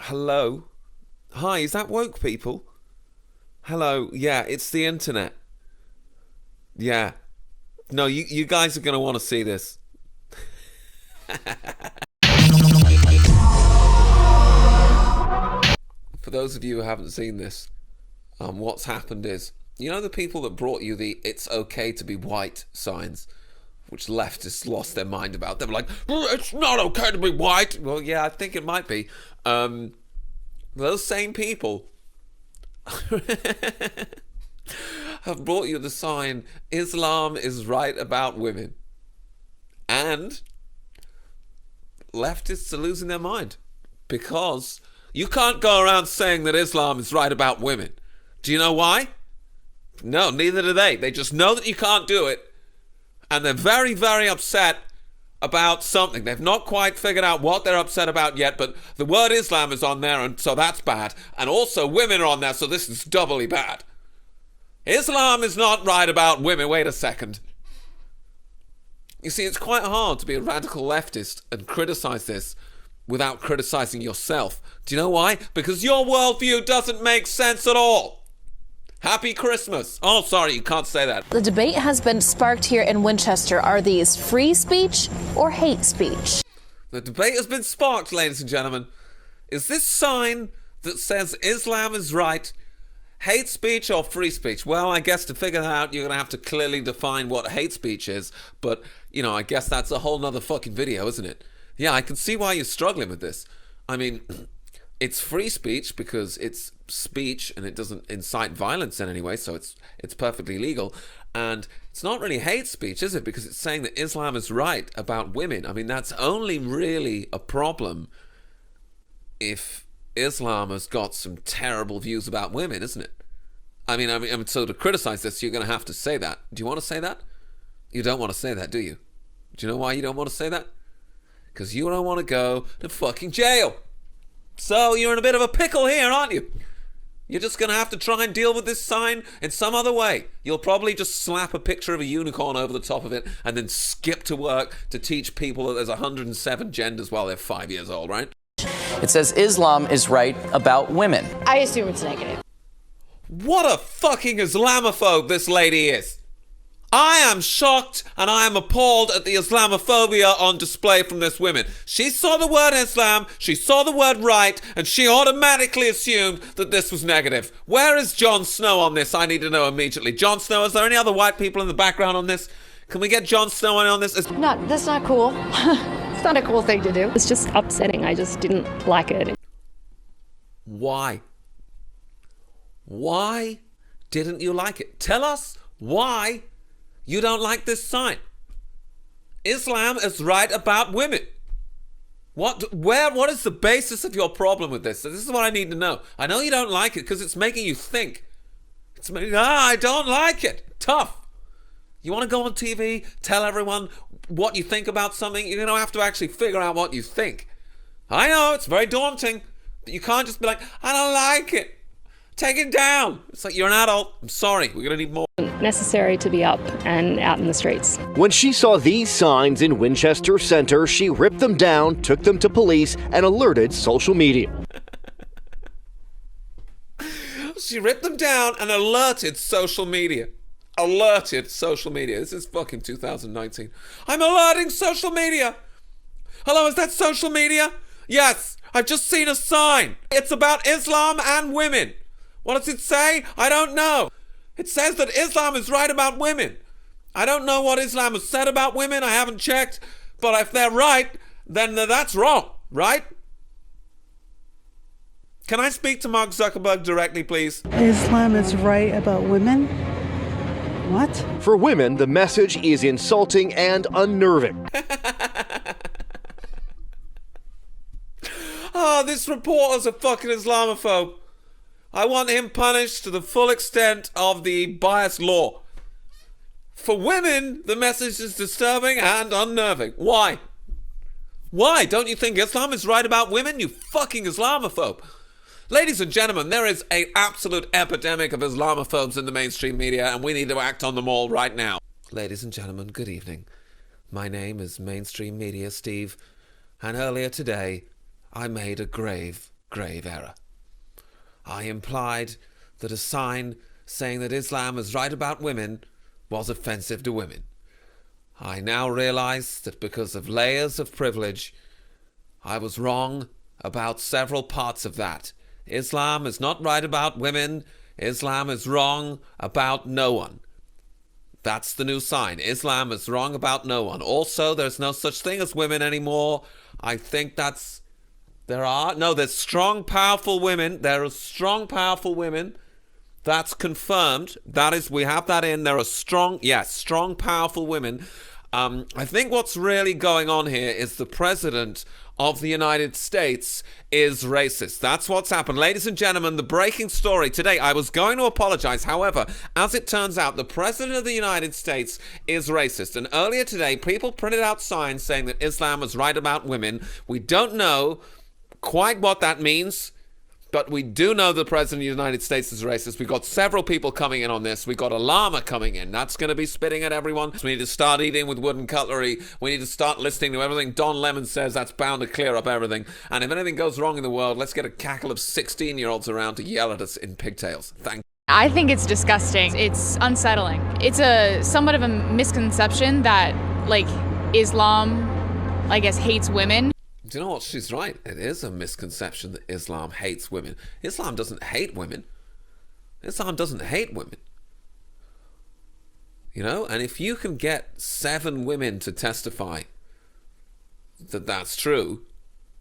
Hello? Hi, is that woke people? Hello, yeah, it's the internet. Yeah. No, you guys are going to want to see this. For those of you who haven't seen this, what's happened is, you know the people that brought you the "it's okay to be white" signs, which leftists lost their mind about? They were like, it's not okay to be white. Well, yeah, I think it might be. Those same people have brought you the sign, Islam is right about women. And leftists are losing their mind because you can't go around saying that Islam is right about women. Do you know why? No, neither do they. They just know that you can't do it, and they're very, very upset about something. They've not quite figured out what they're upset about yet, but the word Islam is on there, and so that's bad. And also women are on there, so this is doubly bad. Islam is not right about women. Wait a second. You see, it's quite hard to be a radical leftist and criticize this without criticizing yourself. Do you know why? Because your worldview doesn't make sense at all. Happy Christmas. Oh, sorry, you can't say that. The debate has been sparked here in Winchester. Are these free speech or hate speech? The debate has been sparked, ladies and gentlemen. Is this sign that says Islam is right hate speech or free speech? Well, I guess to figure that out, you're going to have to clearly define what hate speech is. But, you know, I guess that's a whole nother fucking video, isn't it? Yeah, I can see why you're struggling with this. I mean, it's free speech because it's speech and it doesn't incite violence in any way, so it's perfectly legal. And it's not really hate speech, is it? Because it's saying that Islam is right about women. I mean, that's only really a problem if Islam has got some terrible views about women, isn't it? I mean, so to criticize this, you're going to have to say that. Do you want to say that? You don't want to say that, do you? Do you know why you don't want to say that? Because you don't want to go to fucking jail. So you're in a bit of a pickle here, aren't you? You're just going to have to try and deal with this sign in some other way. You'll probably just slap a picture of a unicorn over the top of it and then skip to work to teach people that there's 107 genders while they're 5 years old, right? It says Islam is right about women. I assume it's negative. What a fucking Islamophobe this lady is. I am shocked and I am appalled at the Islamophobia on display from this woman. She saw the word Islam, she saw the word right, and she automatically assumed that this was negative. Where is Jon Snow on this? I need to know immediately. Jon Snow, is there any other white people in the background on this? Can we get Jon Snow on this? No, that's not cool. It's not a cool thing to do. It's just upsetting. I just didn't like it. Why? Why didn't you like it? Tell us why you don't like this sign. Islam is right about women. What is the basis of your problem with this? This is what I need to know. I know you don't like it because it's making you think. It's making, I don't like it. Tough. You want to go on TV, tell everyone what you think about something, you're going to have to actually figure out what you think. I know, it's very daunting, but you can't just be like, I don't like it. Take it down. It's like, you're an adult. I'm sorry. We're going to need more. Necessary to be up and out in the streets. When she saw these signs in Winchester Center, she ripped them down, took them to police, and alerted social media. She ripped them down and alerted social media. Alerted social media. This is fucking 2019. I'm alerting social media. Hello, is that social media? Yes, I've just seen a sign. It's about Islam and women. What does it say? I don't know. It says that Islam is right about women. I don't know what Islam has said about women. I haven't checked. But if they're right, then that's wrong, right? Can I speak to Mark Zuckerberg directly, please? Islam is right about women? What? For women, the message is insulting and unnerving. Oh, this reporter's a fucking Islamophobe. I want him punished to the full extent of the bias law. For women, the message is disturbing and unnerving. Why? Why? Don't you think Islam is right about women, you fucking Islamophobe? Ladies and gentlemen, there is an absolute epidemic of Islamophobes in the mainstream media, and we need to act on them all right now. Ladies and gentlemen, good evening. My name is Mainstream Media Steve, and earlier today, I made a grave grave error. I implied that a sign saying that Islam is right about women was offensive to women. I now realize that because of layers of privilege, I was wrong about several parts of that. Islam is not right about women. Islam is wrong about no one. That's the new sign. Islam is wrong about no one. Also, there's no such thing as women anymore. I think there's strong, powerful women. There are strong, powerful women. That's confirmed. We have that in. There are strong, powerful women. I think what's really going on here is the president of the United States is racist. That's what's happened. Ladies and gentlemen, the breaking story today. I was going to apologize. However, as it turns out, the president of the United States is racist. And earlier today, people printed out signs saying that Islam is right about women. We don't know quite what that means, but we do know the president of the United States is racist. We've got several people coming in on this. We've got a llama coming in. That's going to be spitting at everyone. So we need to start eating with wooden cutlery. We need to start listening to everything Don Lemon says. That's bound to clear up everything. And if anything goes wrong in the world, let's get a cackle of 16-year-olds around to yell at us in pigtails. Thank you. I think it's disgusting. It's unsettling. It's somewhat of a misconception that, Islam, I guess, hates women. Do you know what? She's right. It is a misconception that Islam hates women. Islam doesn't hate women. Islam doesn't hate women. You know? And if you can get 7 women to testify that that's true,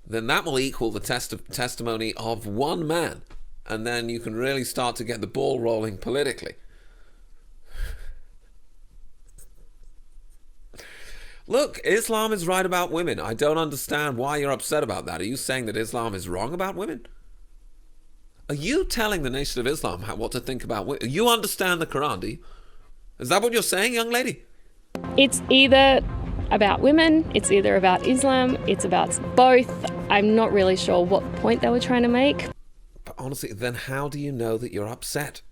then that will equal the testimony of 1 man. And then you can really start to get the ball rolling politically. Look, Islam is right about women. I don't understand why you're upset about that. Are you saying that Islam is wrong about women? Are you telling the Nation of Islam what to think about women? You understand the Quran, do you? Is that what you're saying, young lady? It's either about women, it's either about Islam, it's about both. I'm not really sure what point they were trying to make. But honestly, then how do you know that you're upset?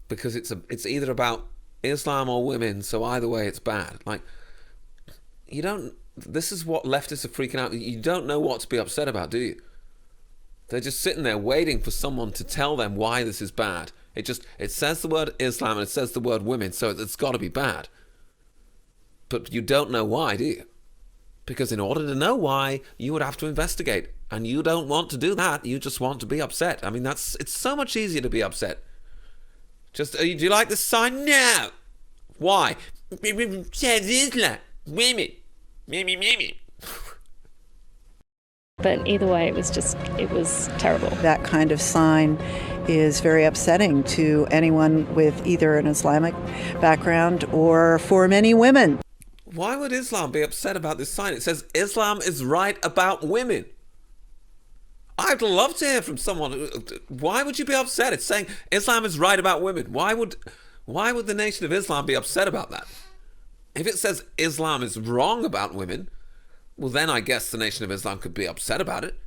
Because it's either about Islam or women, so either way it's bad. This is what leftists are freaking out. You don't know what to be upset about, do you? They're just sitting there waiting for someone to tell them why this is bad. It says the word Islam and it says the word women, so it's got to be bad. But you don't know why, do you? Because in order to know why, you would have to investigate. And you don't want to do that. You just want to be upset. I mean, it's so much easier to be upset. Do you like this sign? No. Why? Says Islam. Women. But either way, it was terrible. That kind of sign is very upsetting to anyone with either an Islamic background or for many women. Why would Islam be upset about this sign? It says Islam is right about women. I'd love to hear from someone. Why would you be upset? It's saying Islam is right about women. Why would the Nation of Islam be upset about that? If it says Islam is wrong about women, well, then I guess the Nation of Islam could be upset about it.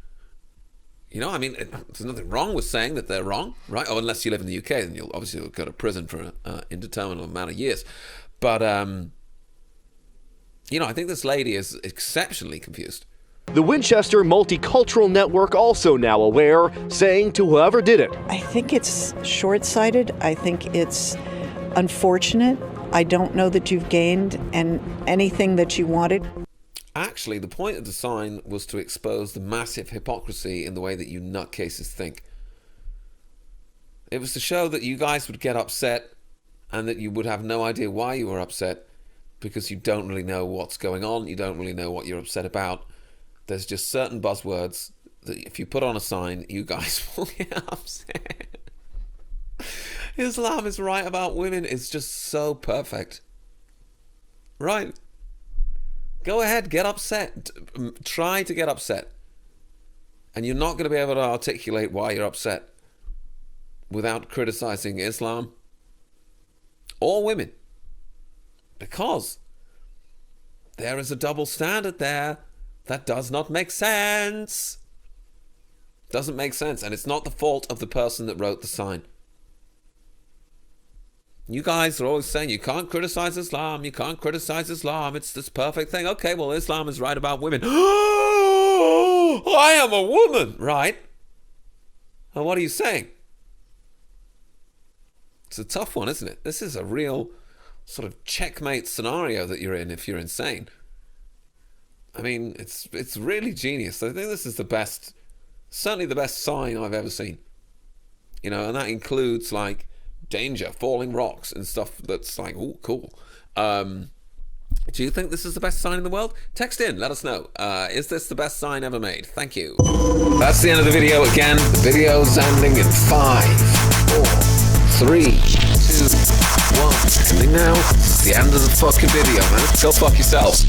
You know, I mean, there's nothing wrong with saying that they're wrong, right? Oh, unless you live in the UK, then you'll obviously go to prison for an indeterminate amount of years. But, I think this lady is exceptionally confused. The Winchester Multicultural Network also now aware, saying to whoever did it, I think it's short-sighted. I think it's unfortunate. I don't know that you've gained anything that you wanted. Actually, the point of the sign was to expose the massive hypocrisy in the way that you nutcases think. It was to show that you guys would get upset and that you would have no idea why you were upset because you don't really know what's going on. You don't really know what you're upset about. There's just certain buzzwords that if you put on a sign, you guys will get upset. Islam is right about women is just so perfect. Right. Go ahead, get upset. Try to get upset. And you're not going to be able to articulate why you're upset without criticizing Islam or women. Because there is a double standard there that does not make sense. Doesn't make sense. And it's not the fault of the person that wrote the sign. You guys are always saying you can't criticize Islam. You can't criticize Islam. It's this perfect thing. Okay, well, Islam is right about women. oh, I am a woman, right? And what are you saying? It's a tough one, isn't it? This is a real sort of checkmate scenario that you're in if you're insane. I mean, it's really genius. I think this is the best, certainly the best sign I've ever seen. You know, and that includes like danger, falling rocks and stuff that's like, oh, cool. Do you think this is the best sign in the world? Text in, let us know. Is this the best sign ever made? Thank you. That's the end of the video again. The video's ending in 5, 4, 3, 2, 1. Ending now. It's the end of the fucking video, man. Go fuck yourselves.